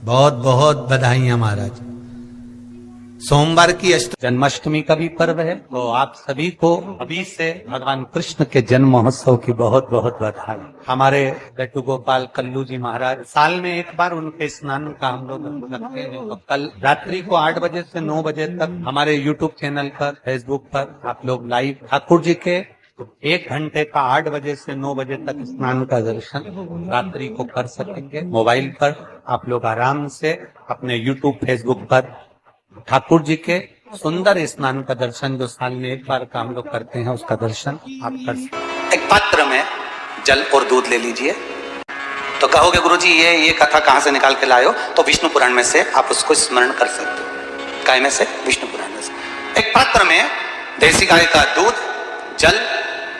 बहुत बहुत बधाइयां महाराज। सोमवार की जन्माष्टमी का भी पर्व है, तो आप सभी को अभी से भगवान कृष्ण के जन्म महोत्सव की बहुत बहुत बधाई। हमारे लड्डू गोपाल कल्लू जी महाराज साल में एक बार उनके स्नान का हम लोग रखते हैं। तो कल रात्रि को 8 बजे से 9 बजे तक हमारे यूट्यूब चैनल पर, फेसबुक पर आप लोग लाइव ठाकुर जी के 1 घंटे का 8 बजे से 9 बजे तक स्नान का दर्शन रात्रि को कर सकेंगे। मोबाइल पर आप लोग आराम से अपने यूट्यूब फेसबुक पर ठाकुर जी के सुंदर स्नान का दर्शन, जो साल में एक बार का हम लोग करते हैं, उसका दर्शन आप कर सकते हैं। एक पात्र में जल और दूध ले लीजिए। तो कहोगे गुरुजी ये कथा कहां से निकाल के लाए हो? तो विष्णु पुराण में से आप उसको स्मरण कर सकते हो। काय में से? विष्णु पुराण में से। एक पात्र में देसी गाय का दूध, जल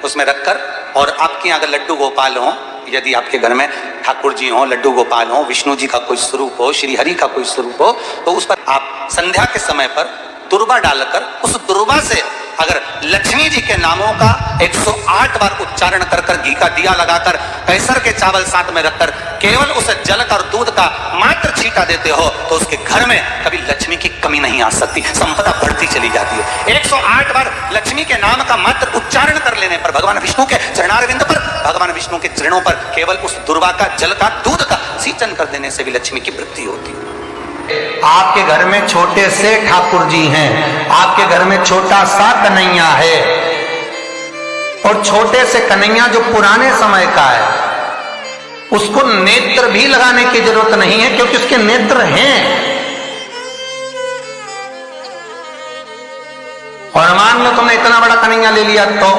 उसमें रखकर, और आपके यहाँ अगर लड्डू गोपाल हो, यदि आपके घर में ठाकुर जी हो, लड्डू गोपाल हो, विष्णु जी का कोई स्वरूप हो, श्री हरि का कोई स्वरूप हो, तो उस पर आप संध्या के समय पर दुर्वा डालकर, उस दुर्वा से अगर लक्ष्मी जी के नामों का 108 बार उच्चारण कर कर, घी का दिया लगाकर, कैसर के चावल साथ में रखकर केवल उस जल का और दूध का मात्र छींटा देते हो, तो उसके घर में कभी लक्ष्मी की कमी नहीं आ सकती, संपदा बढ़ती चली जाती है। 108 बार लक्ष्मी के नाम का मात्र उच्चारण कर लेने पर, भगवान विष्णु के चरणारविंद पर, भगवान विष्णु के चरणों पर केवल उस दुर्वा का, जल का, दूध का सिंचन कर देने से भी लक्ष्मी की वृद्धि होती है। आपके घर में छोटे से ठाकुर जी हैं, आपके घर में छोटा सा कन्हैया है, और छोटे से कन्हैया जो पुराने समय का है, उसको नेत्र भी लगाने की जरूरत नहीं है, क्योंकि उसके नेत्र हैं। और मान लो तुमने इतना बड़ा कन्हैया ले लिया, तो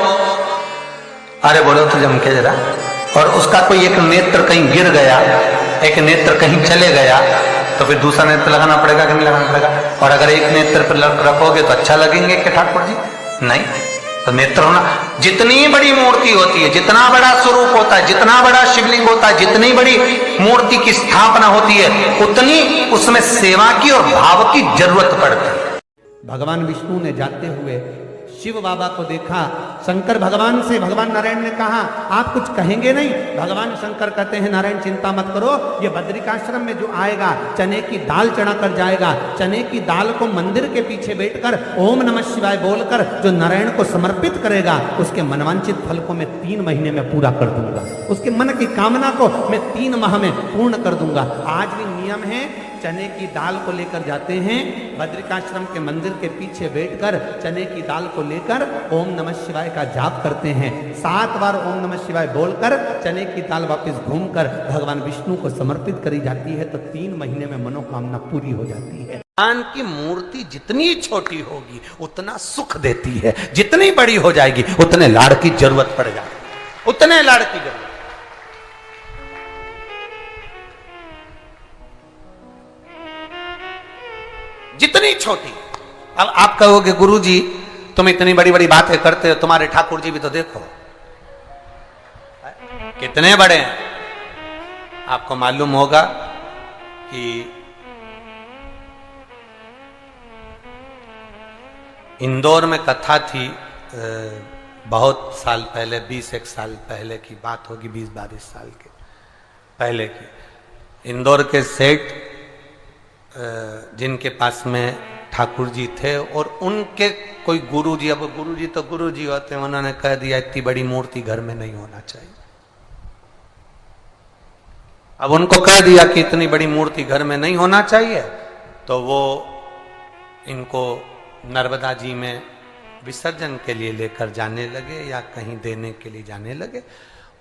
अरे बोलो तो जम के जरा, और उसका कोई एक नेत्र कहीं गिर गया, एक नेत्र कहीं चले गया, तो फिर दूसरा नेत्र लगाना पड़ेगा कि नहीं लगाना पड़ेगा? और अगर एक नेत्र पर रखोगे तो अच्छा लगेंगे कि ठाकुर जी? नहीं। तो नेत्र होना, जितनी बड़ी मूर्ति होती है, जितना बड़ा स्वरूप होता है, जितना बड़ा शिवलिंग होता है, जितनी बड़ी मूर्ति की स्थापना होती है, उतनी उसमें सेवा की और भाव की जरूरत पड़ती है। भगवान विष्णु ने जाते हुए शिव बाबा को देखा। शंकर भगवान से, भगवान नारायण ने कहा आप कुछ कहेंगे नहीं? भगवान शंकर कहते हैं नारायण चिंता मत करो, ये बद्रिकाश्रम में जो आएगा चने की दाल चढ़ा कर जाएगा, चने की दाल को मंदिर के पीछे बैठकर ओम नमः शिवाय बोलकर जो नारायण को समर्पित करेगा, उसके मनवांचित फल को मैं 3 महीने में पूरा कर दूंगा, उसके मन की कामना को मैं 3 माह में पूर्ण कर दूंगा। आज भी नियम है, चने की दाल को लेकर जाते हैं, बद्रिकाश्रम के मंदिर के पीछे बैठकर चने की दाल को लेकर ओम नमः शिवाय का जाप करते हैं। 7 बार ओम नमः शिवाय बोलकर चने की दाल वापस घूमकर भगवान विष्णु को समर्पित करी जाती है, तो 3 महीने में मनोकामना पूरी हो जाती है। भगवान की मूर्ति जितनी छोटी होगी उतना सुख देती है, जितनी बड़ी हो जाएगी उतने लाड़ की जरूरत पड़ जाएगी, उतने लाड़ की जरूरत। जितनी छोटी। अब आप कहोगे गुरुजी तुम इतनी बड़ी बड़ी बातें करते हो, तुम्हारे ठाकुर जी भी तो देखो कितने बड़े हैं। आपको मालूम होगा कि इंदौर में कथा थी, बहुत साल पहले, 20-1 साल पहले की बात होगी, 20-22 साल के पहले की। इंदौर के सेठ जिनके पास में ठाकुर जी थे, और उनके कोई गुरुजी, अब गुरुजी तो गुरुजी होते हैं, उन्होंने कह दिया इतनी बड़ी मूर्ति घर में नहीं होना चाहिए। अब उनको कह दिया कि इतनी बड़ी मूर्ति घर में नहीं होना चाहिए, तो वो इनको नर्मदा जी में विसर्जन के लिए लेकर जाने लगे या कहीं देने के लिए जाने लगे।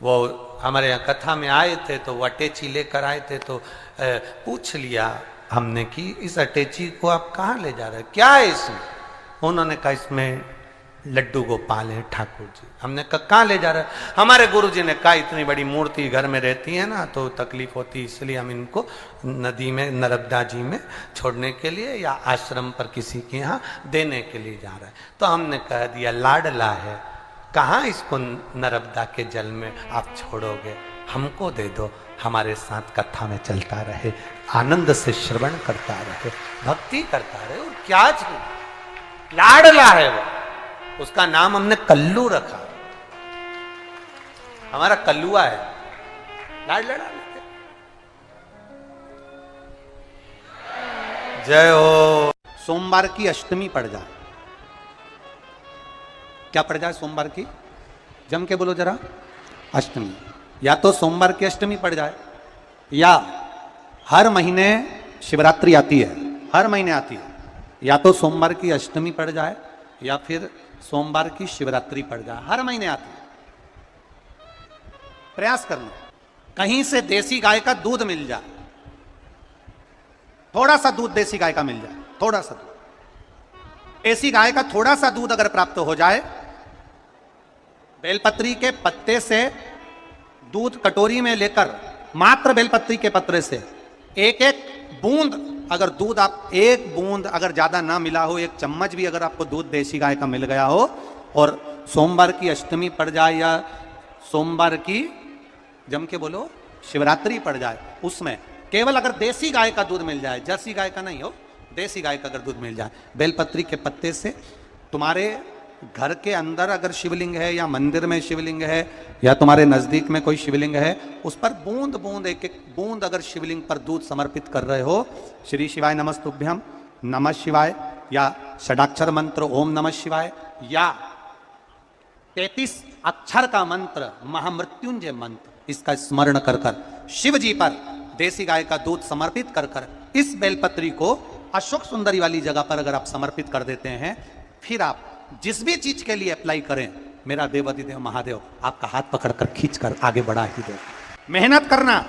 वो हमारे यहाँ कथा में आए थे, तो वो अटैची लेकर आए थे, तो पूछ लिया हमने कि इस अटैची को आप कहाँ ले जा रहे हैं, क्या है इसमें? उन्होंने कहा इसमें लड्डू गोपाल है ठाकुर जी। हमने कहा कहाँ ले जा रहे हैं? हमारे गुरुजी ने कहा इतनी बड़ी मूर्ति घर में रहती है ना, तो तकलीफ होती, इसलिए हम इनको नदी में, नर्मदा जी में छोड़ने के लिए या आश्रम पर किसी के यहाँ देने के लिए जा रहे हैं। तो हमने कह दिया लाडला है, कहाँ इसको नर्मदा के जल में आप छोड़ोगे, हमको दे दो, हमारे साथ कथा में चलता रहे, आनंद से श्रवण करता रहे, भक्ति करता रहे। और क्या चीज लाडला है वो, उसका नाम हमने कल्लू रखा, हमारा कल्लुआ है, लाड लड़ा लेते। जय हो। सोमवार की अष्टमी पड़ जाए, क्या पड़ जाए सोमवार की? जम के बोलो जरा। अष्टमी, या तो सोमवार की अष्टमी पड़ जाए, या हर महीने शिवरात्रि आती है, हर महीने आती है, या तो सोमवार की अष्टमी पड़ जाए या फिर सोमवार की शिवरात्रि पड़ जाए, हर महीने आती है। प्रयास करना कहीं से देसी गाय का दूध मिल जाए, थोड़ा सा दूध देसी गाय का मिल जाए, थोड़ा सा दूध देसी गाय का, थोड़ा सा दूध अगर प्राप्त हो जाए, बेलपत्री के पत्ते से दूध कटोरी में लेकर, मात्र बेलपत्री के पत्रे से एक एक बूंद, अगर दूध आप एक बूंद अगर ज्यादा ना मिला हो, एक चम्मच भी अगर आपको दूध देसी गाय का मिल गया हो, और सोमवार की अष्टमी पड़ जाए या सोमवार की, जम के बोलो, शिवरात्रि पड़ जाए, उसमें केवल अगर देसी गाय का दूध मिल जाए, जर्सी गाय का नहीं हो, देसी गाय का अगर दूध मिल जाए, बेलपत्री के पत्ते से, तुम्हारे घर के अंदर अगर शिवलिंग है या मंदिर में शिवलिंग है या तुम्हारे नजदीक में कोई शिवलिंग है, उस पर बूंद बूंद, एक एक बूंद अगर शिवलिंग पर दूध समर्पित कर रहे हो, श्री शिवाय नमस्तुभ्यम, नमः शिवाय, या षडाक्षर मंत्र ओम नमः शिवाय, या 33 अक्षर का मंत्र महामृत्युंजय मंत्र, इसका स्मरण कर कर शिव जी पर देसी गाय का दूध समर्पित कर कर इस बेलपत्री को अशोक सुंदरी वाली जगह पर अगर आप समर्पित कर देते हैं, फिर आप जिस भी चीज के लिए अप्लाई करें, मेरा देवाधिदेव महादेव आपका हाथ पकड़कर खींचकर आगे बढ़ा ही दे। मेहनत करना,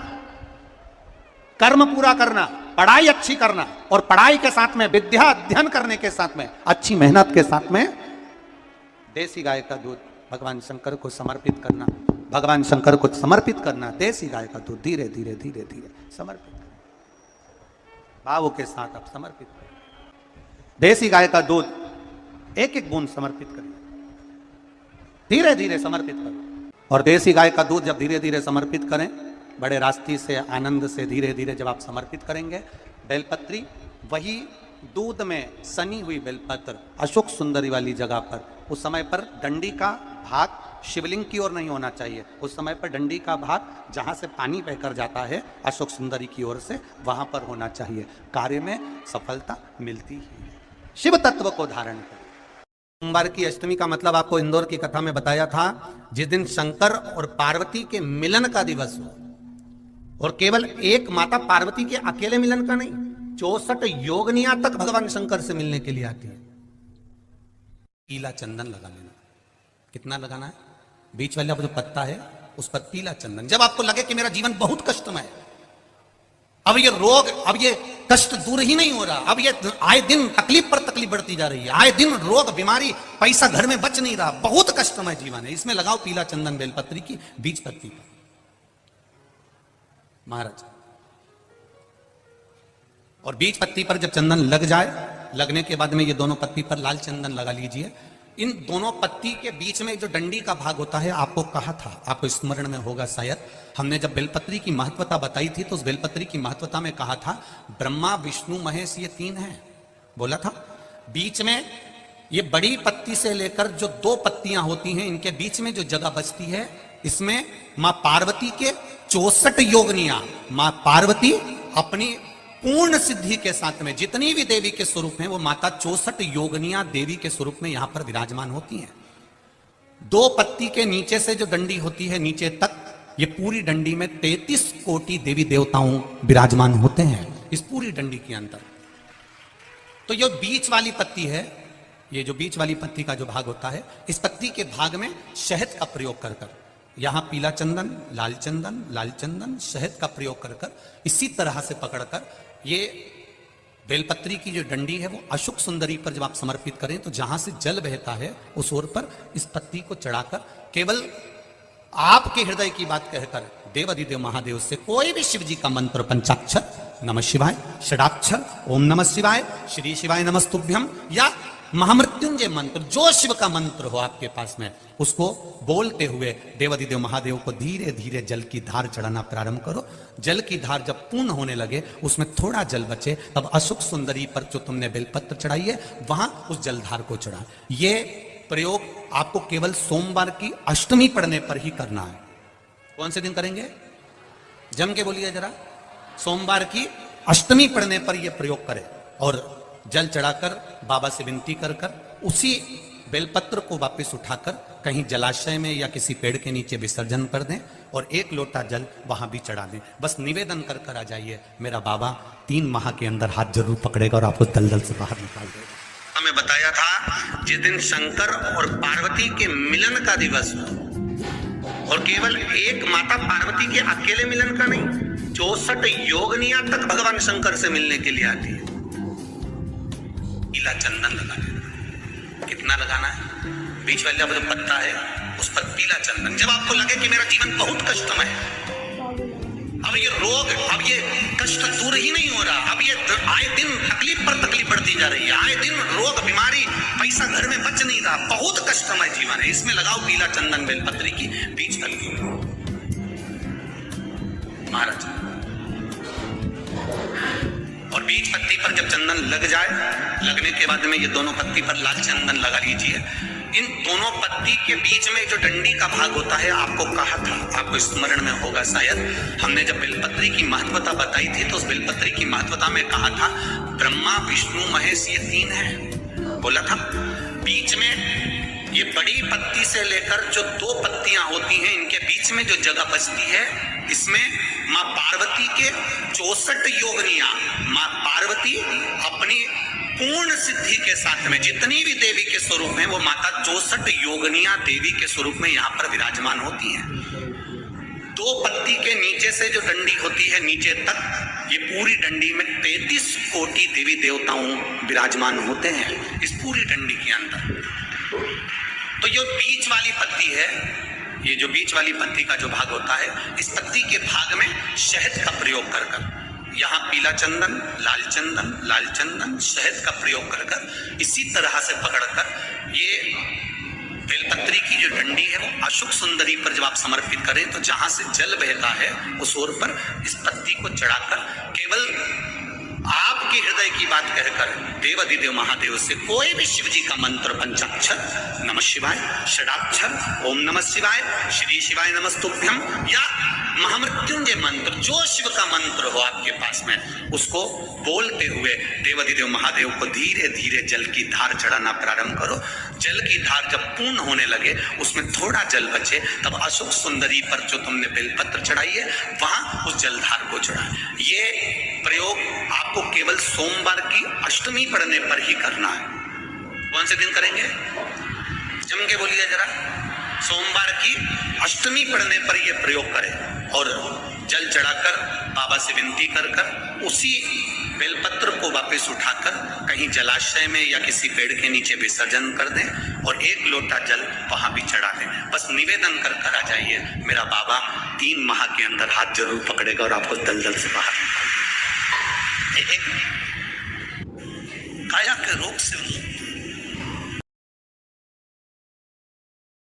कर्म पूरा करना, पढ़ाई अच्छी करना, और पढ़ाई के साथ में विद्या अध्ययन करने के साथ में, अच्छी मेहनत के साथ में देसी गाय का दूध भगवान शंकर को समर्पित करना, भगवान शंकर को समर्पित करना, देसी गाय का दूध धीरे धीरे धीरे धीरे समर्पित करना, भावों के साथ आप समर्पित करें। देसी गाय का दूध एक एक बूंद समर्पित करें, धीरे धीरे समर्पित करें। और देसी गाय का दूध जब धीरे धीरे समर्पित करें, बड़े रास्ते से, आनंद से धीरे धीरे जब आप समर्पित करेंगे, बेलपत्री वही दूध में सनी हुई बेलपत्र अशोक सुंदरी वाली जगह पर, उस समय पर डंडी का भाग शिवलिंग की ओर नहीं होना चाहिए, उस समय पर डंडी का भाग जहां से पानी बहकर जाता है अशोक सुंदरी की ओर से, वहां पर होना चाहिए। कार्य में सफलता मिलती है। शिव तत्व को धारण करें। सोमवार की अष्टमी का मतलब आपको इंदौर की कथा में बताया था, जिस दिन शंकर और पार्वती के मिलन का दिवस हो, और केवल एक माता पार्वती के अकेले मिलन का नहीं, 64 योगनियां तक भगवान शंकर से मिलने के लिए आती है। पीला चंदन लगा लेना, कितना लगाना है? बीच वाला जो पत्ता है उस पर पीला चंदन। जब आपको लगे कि मेरा जीवन बहुत कष्टमय है, अब ये रोग, अब ये कष्ट दूर ही नहीं हो रहा, अब ये आए दिन तकलीफ पर तकलीफ बढ़ती जा रही है, आए दिन रोग, बीमारी, पैसा घर में बच नहीं रहा, बहुत कष्टमय जीवन है, इसमें लगाओ पीला चंदन बेलपत्री की बीज पत्ती पर। महाराज, और बीज पत्ती पर जब चंदन लग जाए, लगने के बाद में ये दोनों पत्ती पर लाल चंदन लगा लीजिए। इन दोनों पत्ती के बीच में जो डंडी का भाग होता है, आपको कहा था, आपको स्मरण में होगा शायद, हमने जब बेलपत्री की महत्वता बताई थी तो उस बेलपत्री की महत्वता में कहा था ब्रह्मा विष्णु महेश ये 3 हैं, बोला था। बीच में ये बड़ी पत्ती से लेकर जो 2 पत्तियां होती हैं, इनके बीच में जो जगह बचती है, इसमें मां पार्वती के 64 योगनियां, मां पार्वती अपनी पूर्ण सिद्धि के साथ में जितनी भी देवी के स्वरूप हैं, वो माता 64 योगनियां देवी के स्वरूप में यहां पर विराजमान होती हैं। 2 पत्ती के नीचे से जो डंडी होती है नीचे तक, ये पूरी डंडी में 33 कोटि देवी देवताओं विराजमान होते हैं इस पूरी डंडी के अंदर। तो ये बीच वाली पत्ती है, ये जो बीच वाली पत्ती का जो भाग होता है, इस पत्ती के भाग में शहद का प्रयोग कर कर, यहां पीला चंदन, लाल चंदन, शहद का प्रयोग कर कर, इसी तरह से पकड़कर ये बेलपत्री की जो डंडी है वो अशोक सुंदरी पर जब आप समर्पित करें, तो जहां से जल बहता है उस ओर पर इस पत्ती को चढ़ाकर केवल आपके हृदय की बात कहकर देवाधिदेव महादेव से कोई भी शिव जी का मंत्र, पंचाक्षर नमः शिवाय, षडाक्षर ओम नमः शिवाय, श्री शिवाय नमस्तुभ्यम, या महामृत्युंजय मंत्र, जो शिव का मंत्र हो आपके पास में, उसको बोलते हुए देवाधिदेव महादेव को धीरे धीरे जल की धार चढ़ाना प्रारंभ करो। जल की धार जब पूर्ण होने लगे, उसमें थोड़ा जल बचे, तब अशोक सुंदरी पर जो तुमने बेलपत्र चढ़ाई है वहां उस जलधार को चढ़ा। ये प्रयोग आपको केवल सोमवार की अष्टमी पढ़ने पर ही करना है। कौन से दिन करेंगे? जम के बोलिए जरा। सोमवार की अष्टमी पढ़ने पर यह प्रयोग करें। और जल चढ़ाकर बाबा से विनती कर कर उसी बेलपत्र को वापस उठाकर कहीं जलाशय में या किसी पेड़ के नीचे विसर्जन कर दें और 1 लोटा जल वहां भी चढ़ा दें। बस निवेदन कर कर आ जाइए, मेरा बाबा 3 माह के अंदर हाथ जरूर पकड़ेगा और आपको दलदल से बाहर निकाल देगा। हमें बताया था जिस दिन शंकर और पार्वती के मिलन का दिवस हो, और केवल एक माता पार्वती के अकेले मिलन का नहीं, 64 योगनियां तक भगवान शंकर से मिलने के लिए आती है। पीला चंदन लगा देना। कितना लगाना है? बीच वाला जो पत्ता है उस पर पीला चंदन। जब आपको लगे कि मेरा जीवन बहुत कष्टमय है, अब ये रोग, अब ये कष्ट दूर ही नहीं हो रहा, अब ये आए दिन तकलीफ पर तकलीफ बढ़ती जा रही है, आए दिन रोग बीमारी, पैसा घर में बच नहीं रहा, बहुत कष्टमय जीवन है, इसमें लगाओ पीला चंदन बेलपत्री की बीच तल की। महाराज, और बीच पत्ती पर जब चंदन लग जाए, लगने के बाद में ये दोनों पत्ती पर लाल चंदन लगा लीजिए। इन दोनों पत्ती के बीच में जो डंडी का भाग होता है, आपको कहा था, आपको स्मरण में होगा शायद, हमने जब बेलपत्री की महत्वता बताई थी तो उस बेलपत्री की महत्वता में कहा था ब्रह्मा विष्णु महेश ये 3 है, बोला था। बीच में ये बड़ी पत्ती से लेकर जो 2 पत्तियां होती हैं, इनके बीच में जो जगह बचती है, इसमें माँ पार्वती के 64 योगनियां, माँ पार्वती अपनी पूर्ण सिद्धि के साथ में जितनी भी देवी के स्वरूप हैं, वो माता 64 योगनियां देवी के स्वरूप में यहाँ पर विराजमान होती हैं। 2 पत्ती के नीचे से जो डंडी होती है नीचे तक, ये पूरी डंडी में 33 कोटि देवी देवताओं विराजमान होते हैं इस पूरी डंडी के अंदर। तो जो बीच वाली पत्ती है, ये जो बीच वाली पत्ती का जो भाग होता है, इस पत्ती के भाग में शहद का प्रयोग कर कर, यहाँ पीला चंदन, लाल चंदन, शहद का प्रयोग कर कर इसी तरह से पकड़कर ये बेलपत्री की जो डंडी है वो अशोक सुंदरी पर जब आप समर्पित करें तो जहां से जल बहता है उस ओर पर इस पत्ती को चढ़ाकर केवल आपके हृदय की बात कहकर देवाधिदेव महादेव से कोई भी शिव जी का मंत्र, पंचाक्षर, नमः शिवाय, षडाक्षर, ओम नमः शिवाय, श्री शिवाय नमस्तुभ्यम, या महामृत्युंजय मंत्र, जो शिव का मंत्र हो आपके पास में, उसको बोलते हुए देवाधिदेव महादेव को धीरे धीरे जल की धार चढ़ाना प्रारंभ करो। जल की धार जब पूर्ण होने लगे, उसमें थोड़ा जल बचे, तब अशोक सुंदरी पर जो तुमने बेलपत्र चढ़ाई है वहां उस जलधार को चढ़ाए। ये प्रयोग आपको केवल सोमवार की अष्टमी पढ़ने पर ही करना है। कौन से दिन करेंगे? जम के बोलिए जरा। सोमवार की अष्टमी पढ़ने पर यह प्रयोग करें और जल चढ़ाकर बाबा से विनती कर कर उसी बेलपत्र को वापस उठाकर कहीं जलाशय में या किसी पेड़ के नीचे विसर्जन कर दें और 1 लोटा जल वहां भी चढ़ा दें। बस निवेदन कर कर आ जाइए, मेरा बाबा 3 माह के अंदर हाथ जरूर पकड़ेगा और आपको दलदल से बाहर निकाल देगा। काया के रोग से